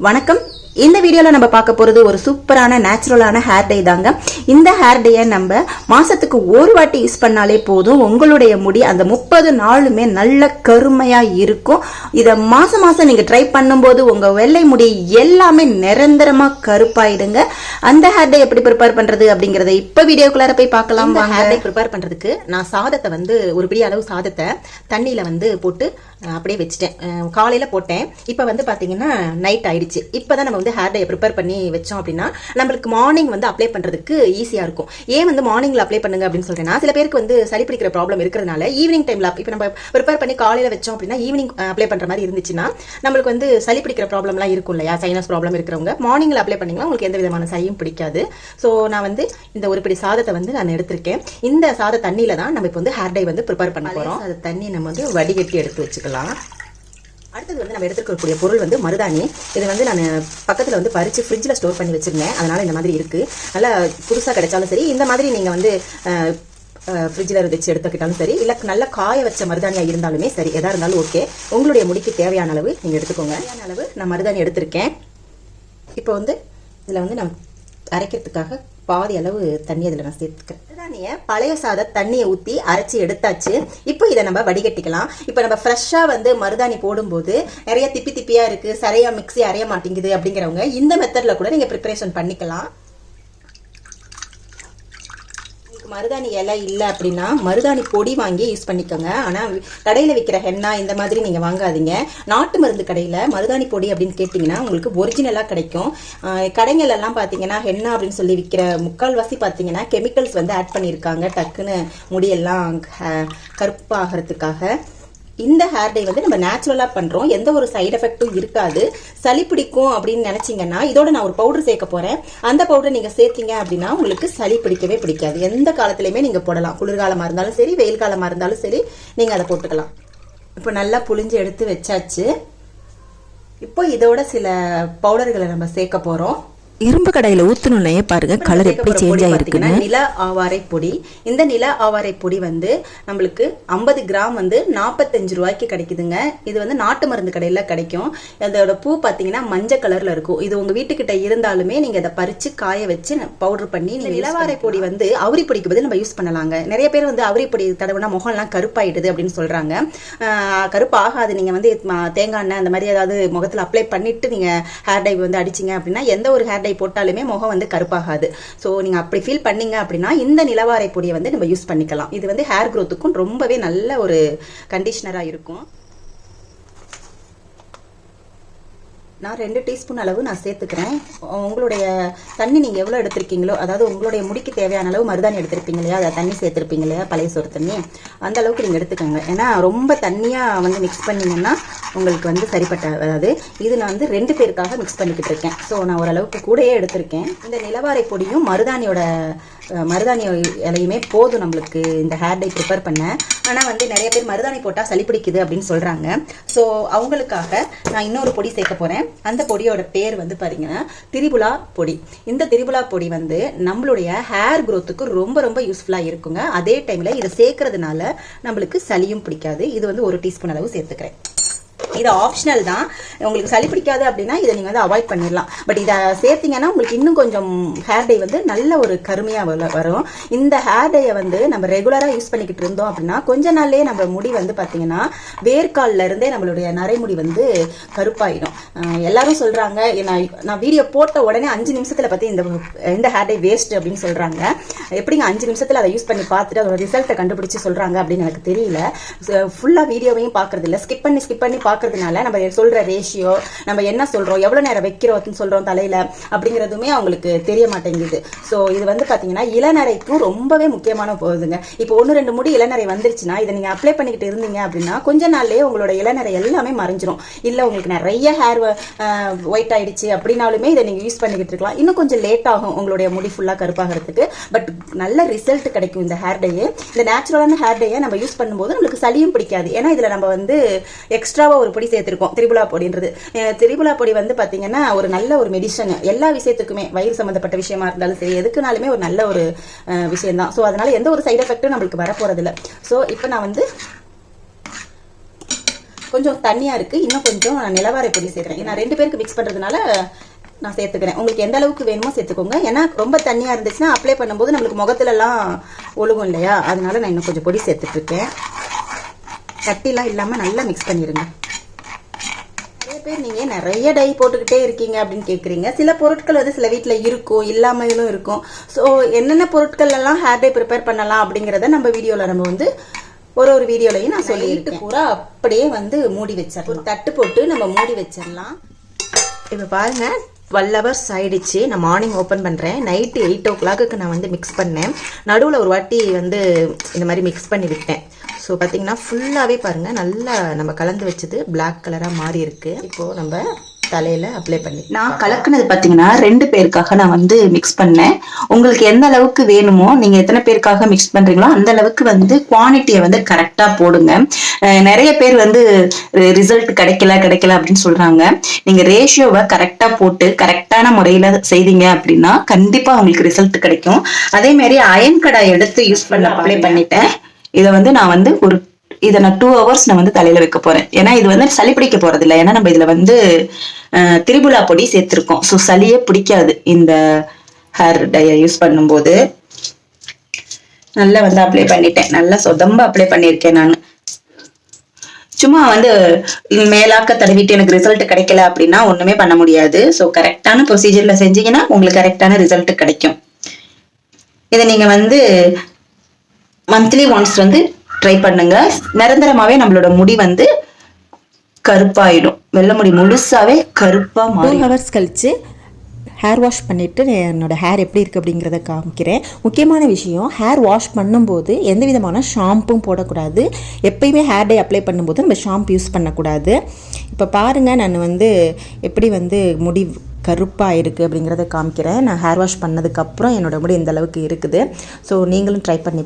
வணக்கம். இந்த வீடியோல நம்ம பார்க்க போறது ஒரு சூப்பரான நேச்சுரலான ஹேர் டை தாங்க. இந்த ஹேர் டையை நம்ம மாசத்துக்கு ஒரு வாட்டி யூஸ் பண்ணாலே போதும். உங்களுடைய முடி அந்த 30 நாளுமே நல்ல கருமையா இருக்கும். இத மாசம் மாசம் நீங்க ட்ரை பண்ணும்போது உங்க வெள்ளை முடி எல்லாமே நிரந்தரமா கருப்பாயிடுங்க. அந்த ஹேர் டை எப்படி ப்ரிப்பேர் பண்றது அப்படிங்கறத இப்ப வீடியோக்குள்ளார போய் பார்க்கலாம். ஹேர் டை ப்ரிப்பேர் பண்றதுக்கு நான் சாதத்தை ஒரு பிடி அளவு சாதத்தை தண்ணியில போட்டு அப்படியே வச்சுட்டேன். காலையில போட்டேன். இப்ப பாத்தீங்கன்னா நைட் ஆயிடுச்சு. இப்பதான் நம்ம ஹேர் டை ப்ரிப்பேர் பண்ணி வச்சோம் அப்படின்னா நம்மளுக்கு மார்னிங் அப்ளை பண்றதுக்கு ஈஸியா இருக்கும். ஏன் மார்னிங்ல அப்ளை பண்ணுங்க அப்படின்னு சொல்றேன்னா, சில பேருக்கு சளி பிடிக்கிற ப்ராப்ளம் இருக்கிறதுனால ஈவினிங் டைம்ல இப்ப நம்ம ப்ரிப்பேர் பண்ணி காலையில வச்சோம் அப்படின்னா ஈவினிங் அப்ளை பண்ற மாதிரி இருந்துச்சுன்னா நம்மளுக்கு சளி பிடிக்கிற ப்ராப்ளம்லாம் இருக்கும் இல்லையா, சைனஸ் ப்ராப்ளம் இருக்கிறவங்க மார்னிங்ல அப்ளை பண்ணீங்கன்னா உங்களுக்கு எந்த விதமான சளியும் பிடிக்காது. ஸோ நான் இந்த ஒரு பிடி சாதத்தை நான் எடுத்திருக்கேன். இந்த சாத தண்ணியில தான் நம்ம இப்போ ஹேர் டை ப்ரிப்பேர் பண்ண போறோம். அது தண்ணி நம்ம வடிகட்டி எடுத்து வச்சுக்கலாம். அடுத்தது நம்ம எடுத்துக்கக்கூடிய பொருள் மருதாணி. இது நான் பக்கத்தில் பறித்து ஃப்ரிட்ஜில் ஸ்டோர் பண்ணி வச்சுருந்தேன். அதனால் இந்த மாதிரி இருக்குது. நல்லா புதுசாக கிடைச்சாலும் சரி, இந்த மாதிரி நீங்கள் ஃப்ரிட்ஜில் வச்சு எடுத்துக்கிட்டாலும் சரி, இல்லை நல்லா காய வச்ச மருதாணியாக இருந்தாலுமே சரி, எதாக இருந்தாலும் ஓகே. உங்களுடைய முடிக்கு தேவையான அளவு நீங்கள் எடுத்துக்கோங்க. தேவையான அளவு நான் மருதாணி எடுத்திருக்கேன். இப்போ இதில் நான் அரைக்கிறதுக்காக பாதி அளவு தண்ணி அதில் நான் சேர்த்துக்கிறேன். மருதாணியை பழைய சாத தண்ணியை ஊற்றி அரைச்சி எடுத்தாச்சு. இப்போ இதை நம்ம வடிகட்டிக்கலாம். இப்போ நம்ம ஃப்ரெஷ்ஷாக மருதாணி போடும்போது நிறைய திப்பி திப்பியாக இருக்குது, சரியாக மிக்ஸி அரைய மாட்டேங்குது அப்படிங்கிறவங்க இந்த மெத்தடில் கூட நீங்கள் ப்ரிப்பரேஷன் பண்ணிக்கலாம். மருதாணி இலை இல்லை அப்படின்னா மருதாணி பொடி வாங்கி யூஸ் பண்ணிக்கோங்க. ஆனால் கடையில் விற்கிற ஹென்னா இந்த மாதிரி நீங்கள் வாங்காதீங்க. நாட்டு மருந்து கடையில் மருதாணி பொடி அப்படின்னு கேட்டிங்கன்னா உங்களுக்கு ஒரிஜினலாக கிடைக்கும். கடைகள் எல்லாம் பார்த்தீங்கன்னா ஹென்னா அப்படின்னு சொல்லி விற்கிற முக்கால்வாசி பார்த்தீங்கன்னா கெமிக்கல்ஸ் ஆட் பண்ணியிருக்காங்க, டக்குன்னு முடியெல்லாம் கருப்பாகிறதுக்காக. இந்த ஹேர் டை நம்ம நேச்சுரலா பண்றோம். எந்த ஒரு சைடு எஃபெக்டும் இருக்காது. சளி பிடிக்கும் அப்படின்னு நினைச்சீங்கன்னா இதோட நான் ஒரு பவுடர் சேர்க்க போறேன். அந்த பவுடர் நீங்க சேர்த்தீங்க அப்படின்னா உங்களுக்கு சளி பிடிக்கவே பிடிக்காது. எந்த காலத்திலயுமே நீங்க போடலாம். குளிர்காலமா இருந்தாலும் சரி, வெயில் காலமா இருந்தாலும் சரி, நீங்க அதை போட்டுக்கலாம். இப்போ நல்லா புளிஞ்சு எடுத்து வச்சாச்சு. இப்போ இதோட சில பவுடர்களை நம்ம சேர்க்க போறோம். இரும்பு கடையில ஊத்தணும்னே பாருங்க கலர் எப்படி சேஞ்ச் ஆயிருக்குன்னு. நில ஆவாரை பொடி. இந்த நில ஆவாரை பொடி நம்மளுக்கு 50 கிராம் 45 ரூபாய்க்கு கிடைக்குதுங்க. இது நாட்டு மருந்து கடையில கிடைக்கும். அதோட பூ பாத்தீங்கன்னா மஞ்சள் கலர்ல இருக்கும். இது உங்க வீட்டுக்கிட்ட இருந்தாலுமே நீங்க இதை பறிச்சு காய வச்சு பவுடர் பண்ணி நிலவாரை பொடி அவுரி பொடிக்கு பதில் நம்ம யூஸ் பண்ணலாங்க. நிறைய பேர் அவுரி பொடி தடவுனா முகம் எல்லாம் கருப்பாயிடுது அப்படின்னு சொல்றாங்க. கருப்பு ஆகாது. நீங்க தேங்காய் எண்ணெய் அந்த மாதிரி ஏதாவது முகத்துல அப்ளை பண்ணிட்டு நீங்க ஹேர் டை அடிச்சிங்க அப்படின்னா எந்த ஒரு ஹேர் டை போட்டாலுமே முகம் கருப்பாகாது. சோ நீங்க அப்படி ஃபீல் பண்ணீங்க அப்படின்னா இந்த நிலவாரை பொடியை நம்ம யூஸ் பண்ணிக்கலாம். இது ஹேர் growthக்கும் ரொம்பவே நல்ல ஒரு கண்டிஷனரா இருக்கும். நான் 2 டீஸ்பூன் அளவு நான் சேர்த்துக்கிறேன். உங்களுடைய தண்ணி நீங்க எவ்வளவு எடுத்திருக்கீங்களோ, அதாவது உங்களுடைய முடிக்கு தேவையான அளவு மருதாணி எடுத்திருப்பீங்க இல்லையா, அதை தண்ணி சேர்த்திருப்பீங்க இல்லையா, பழைய சோறு தண்ணி, அந்த அளவுக்கு நீங்க எடுத்துக்கோங்க. ஏன்னா ரொம்ப தண்ணியா மிக்ஸ் பண்ணீங்கன்னா உங்களுக்கு சரிப்பட்ட, அதாவது இது நான் 2 பேருக்காக மிக்ஸ் பண்ணிக்கிட்டு இருக்கேன். ஸோ நான் ஓரளவுக்கு கூடயே எடுத்திருக்கேன். இந்த நிலவாரை பொடியும் மருதாணி இலையுமே போதும் நம்மளுக்கு இந்த ஹேர் டை ப்ரிப்பேர் பண்ண. ஆனால் நிறைய பேர் மருதாணி போட்டால் சளி பிடிக்குது அப்படின்னு சொல்றாங்க. ஸோ அவங்களுக்காக நான் இன்னொரு பொடி சேர்க்க போறேன். அந்த பொடியோட பேர் பாத்தீங்கன்னா திரிபுலா பொடி. இந்த திரிபுலா பொடி நம்மளுடைய ஹேர் growthக்கு ரொம்ப ரொம்ப யூஸ்ஃபுல்லா இருக்குங்க. அதே டைம்ல இதை சேர்க்கறதுனால நம்மளுக்கு சளியும் பிடிக்காது. இது 1 டீஸ்பூன் அளவு சேர்த்துக்கிறேன். இது ஆப்ஷனல் தான். உங்களுக்கு சளி பிடிக்காது அப்படின்னா இதை நீங்க அவாய்ட் பண்ணிடலாம். பட் இதை சேர்த்தீங்கன்னா உங்களுக்கு இன்னும் கொஞ்சம் ஹேர் டை நல்ல ஒரு கருமையா வரும். இந்த ஹேர் டையை நம்ம ரெகுலரா யூஸ் பண்ணிக்கிட்டு இருந்தோம் அப்படின்னா கொஞ்ச நாள்லயே நம்ம முடி பாத்தீங்கன்னா வேர்க்கால்ல இருந்தே நம்மளுடைய நரைமுடி கருப்பாயிடும். எல்லாரும் சொல்றாங்க, நான் வீடியோ போட்ட உடனே 5 நிமிஷத்துல பத்தி இந்த ஹேர் டை வேஸ்ட் அப்படின்னு சொல்றாங்க. எப்படிங்க 5 நிமிஷத்துல அதை யூஸ் பண்ணி பார்த்துட்டு அதோட ரிசல்ட்டை கண்டுபிடிச்சு சொல்றாங்க அப்படின்னு எனக்கு தெரியல. ஃபுல்லா வீடியோவையும் பாக்குறது இல்லை, ஸ்கிப் பண்ணி பார்க்கறதுனால நம்ம சொல்ற ரேஷியோ, நம்ம என்ன சொல்றோம், எவ்வளவு நேரம் வைக்கிறோம் சொல்றோம் தலையில அப்படிங்கறதுமே அவங்களுக்கு தெரிய மாட்டேங்குது. சோ இது பாத்தீங்கன்னா இளநரைக்கும் ரொம்பவே முக்கியமான போகுதுங்க. இப்போ 1-2 முடி இளநரை வந்துருச்சுன்னா இதை நீங்க அப்ளை பண்ணிக்கிட்டு இருந்தீங்க அப்படின்னா கொஞ்ச நாள்லயே உங்களோட இளநரை எல்லாமே மறைஞ்சிரும். இல்ல உங்களுக்கு நிறைய ஹேர் ஒயிட் ஆயிடுச்சு அப்படின்னாலுமே இதை நீங்க யூஸ் பண்ணிக்கிட்டு இருக்கலாம். இன்னும் கொஞ்சம் லேட் ஆகும் உங்களுடைய முடி ஃபுல்லா கருப்பாகிறதுக்கு. பட் நல்ல ரிசல்ட் கிடைக்கும் இந்த ஹேர் டையே. இந்த நேச்சுரலான ஹேர் டையை நம்ம யூஸ் பண்ணும்போது நம்மளுக்கு சளியும் பிடிக்காது. ஏன்னா இதுல நம்ம எக்ஸ்ட்ராவா ஒரு பொடி சேர்த்திருக்கோம், திரிபுலா பொடின்றது. திரிபுலா பொடி பாத்தீங்கன்னா ஒரு நல்ல ஒரு மெடிசன். எல்லா விஷயத்துக்குமே, வயிறு சம்பந்தப்பட்ட விஷயமா இருந்தாலும் சரி, எதுக்குனாலுமே ஒரு நல்ல ஒரு விஷயம் தான். ஸோ அதனால எந்த ஒரு சைடு எஃபெக்டும் நம்மளுக்கு வரப்போறது இல்லை. ஸோ இப்போ நான் கொஞ்சம் தண்ணியாக இருக்குது. இன்னும் கொஞ்சம் நான் நிலவாரை பொடி சேர்க்குறேன். நான் 2 பேருக்கு மிக்ஸ் பண்ணுறதுனால நான் சேர்த்துக்கிறேன். உங்களுக்கு எந்த அளவுக்கு வேணுமோ சேர்த்துக்கோங்க. ஏன்னா ரொம்ப தண்ணியாக இருந்துச்சுன்னா அப்ளை பண்ணும்போது நம்மளுக்கு முகத்துலலாம் ஒழுகும் இல்லையா, அதனால நான் இன்னும் கொஞ்சம் பொடி சேர்த்துட்ருக்கேன். கட்டிலாம் இல்லாமல் நல்லா மிக்ஸ் பண்ணிடுங்க. நிறைய பேர் நீங்கள் நிறைய டை போட்டுக்கிட்டே இருக்கீங்க அப்படின்னு கேட்குறீங்க. சில பொருட்கள் வந்து சில வீட்டில் இருக்கும், இல்லாமலும் இருக்கும். ஸோ என்னென்ன பொருட்கள் எல்லாம் ஹேர் டை ப்ரிப்பேர் பண்ணலாம் அப்படிங்கிறத நம்ம வீடியோவில் நம்ம வந்து ஒரு வீடியோலையும் நான் சொல்லிட்டு பூரா அப்படியே வந்து மூடி வச்சிடலாம். ஒரு தட்டு போட்டு நம்ம மூடி வச்சிடலாம். இப்போ பாருங்கள் 12 hours ஆயிடுச்சு. நான் மார்னிங் ஓப்பன் பண்ணுறேன். நைட்டு 8 o'clock நான் வந்து மிக்ஸ் பண்ணேன். நடுவில் ஒரு வாட்டி வந்து இந்த மாதிரி மிக்ஸ் பண்ணி விட்டேன். ஸோ பார்த்தீங்கன்னா ஃபுல்லாகவே பாருங்கள் நல்லா நம்ம கலந்து வச்சது பிளாக் கலராக மாறி இருக்குது. இப்போது நம்ம தலையில் அப்ளை பண்ணி நான் கலக்குனது பார்த்தீங்கன்னா 2 பேருக்காக நான் வந்து மிக்ஸ் பண்ணேன். உங்களுக்கு எந்த அளவுக்கு வேணுமோ நீங்கள் எத்தனை பேருக்காக மிக்ஸ் பண்ணுறீங்களோ அந்த அளவுக்கு வந்து குவான்டிட்டியை வந்து கரெக்டாக போடுங்க. நிறைய பேர் வந்து ரிசல்ட் கிடைக்கல அப்படின்னு சொல்கிறாங்க. நீங்கள் ரேஷியோவை கரெக்டாக போட்டு கரெக்டான முறையில் செய்தீங்க அப்படின்னா கண்டிப்பாக உங்களுக்கு ரிசல்ட் கிடைக்கும். அதேமாரி அயன் கடாய் எடுத்து யூஸ் பண்ண அப்ளை பண்ணிட்டேன். இதை வந்து நான் வந்து இதை நான் 2 hours நான் வந்து தலையில வைக்க போறேன். ஏன்னா இது வந்து சளி பிடிக்க போறது இல்லை. ஏன்னா நம்ம இதுல வந்து திரிபுலா பொடி சேர்த்திருக்கோம். ஸோ சளியே பிடிக்காது இந்த ஹேர் டையை யூஸ் பண்ணும்போது. நல்லா வந்து அப்ளை பண்ணிட்டேன். நல்லா சொதம்ப அப்ளை பண்ணியிருக்கேன் நான். சும்மா வந்து மேலாக்க தடவிட்டு எனக்கு ரிசல்ட் கிடைக்கல அப்படின்னா ஒண்ணுமே பண்ண முடியாது. ஸோ கரெக்டான ப்ரொசீஜர்ல செஞ்சீங்கன்னா உங்களுக்கு கரெக்டான ரிசல்ட் கிடைக்கும். இதை நீங்க வந்து மந்த்லி ஒன்ஸ் வந்து ட்ரை பண்ணுங்க. நிரந்தரமாவே நம்மளோட முடி வந்து கருப்பாயிடும். வெள்ளை முடி முழுசாவே கருப்பா மாறும். 2 hours கழிச்சு ஹேர் வாஷ் பண்ணிவிட்டு என்னோடய ஹேர் எப்படி இருக்குது அப்படிங்கிறத காமிக்கிறேன். முக்கியமான விஷயம், ஹேர் வாஷ் பண்ணும்போது எந்த விதமான ஷாம்பும் போடக்கூடாது. எப்பயுமே ஹேர் டை அப்ளை பண்ணும்போது நம்ம ஷாம்பு யூஸ் பண்ணக்கூடாது. இப்போ பாருங்கள், நான் வந்து எப்படி வந்து முடி கருப்பாக இருக்குது அப்படிங்கிறத காமிக்கிறேன். நான் ஹேர் வாஷ் பண்ணதுக்கப்புறம் என்னோடய முடி இந்த அளவுக்கு இருக்குது. ஸோ நீங்களும் ட்ரை பண்ணி